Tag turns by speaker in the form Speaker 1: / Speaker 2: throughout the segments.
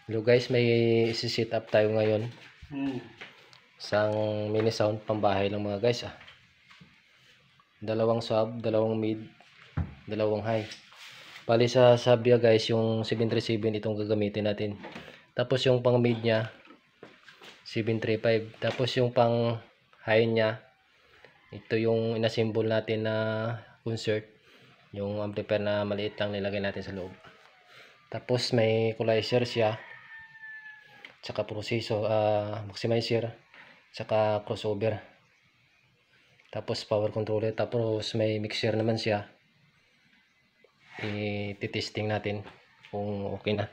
Speaker 1: Hello guys, may isi-set up tayo ngayon. Isang mini sound pambahay lang mga guys Dalawang sub, dalawang mid, dalawang high. Bali sa sub niya guys, yung 737 itong gagamitin natin. Tapos yung pang mid niya 735. Tapos yung pang high niya, ito yung inasymbol natin na concert. Yung amplifier na maliit lang nilagay natin sa loob. Tapos may equalizer siya, tsaka processor, maximizer, tsaka crossover, tapos power controller, tapos may mixer naman siya. I-testing natin kung okay na.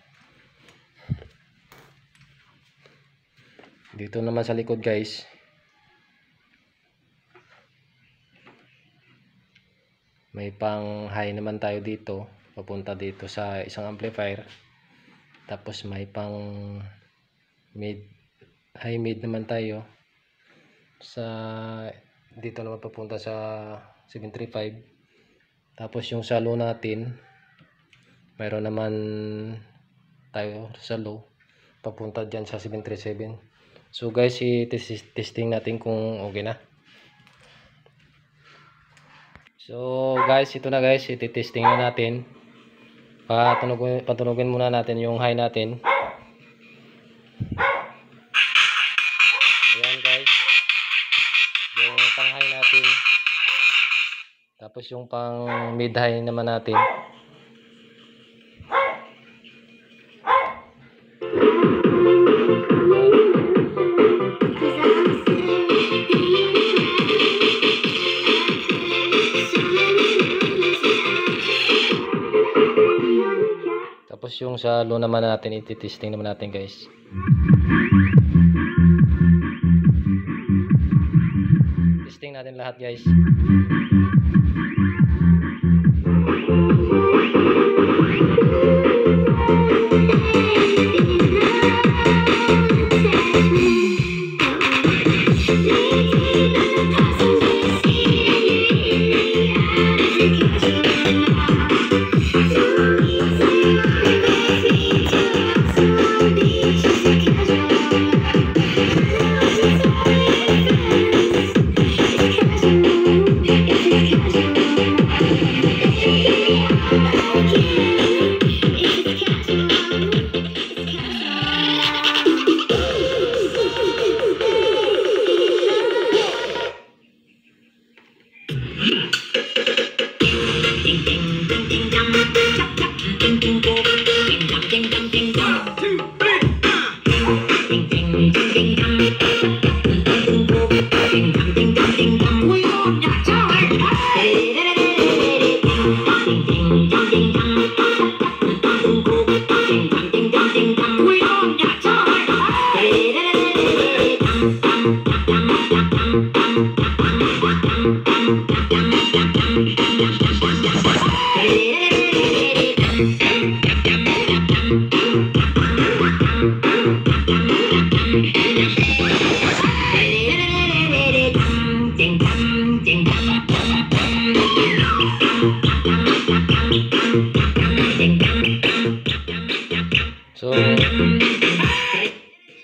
Speaker 1: Dito naman sa likod guys, may pang high naman tayo dito, papunta dito sa isang amplifier. Tapos may pang mid, high mid naman tayo sa dito naman papunta sa 735. Tapos yung sa low natin, mayroon naman tayo sa low papunta dyan sa 737. So guys, i-testing natin kung okay na. So guys, ito na guys, i-testing na natin. Patunugin muna natin yung high natin. Ayan guys, yung pang high natin. Tapos yung pang mid high naman natin. Tapos yung sa low naman natin, iti-testing naman natin guys. Testing natin lahat guys.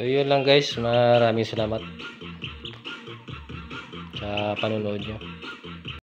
Speaker 1: So yun lang guys, maraming salamat sa panonood nyo.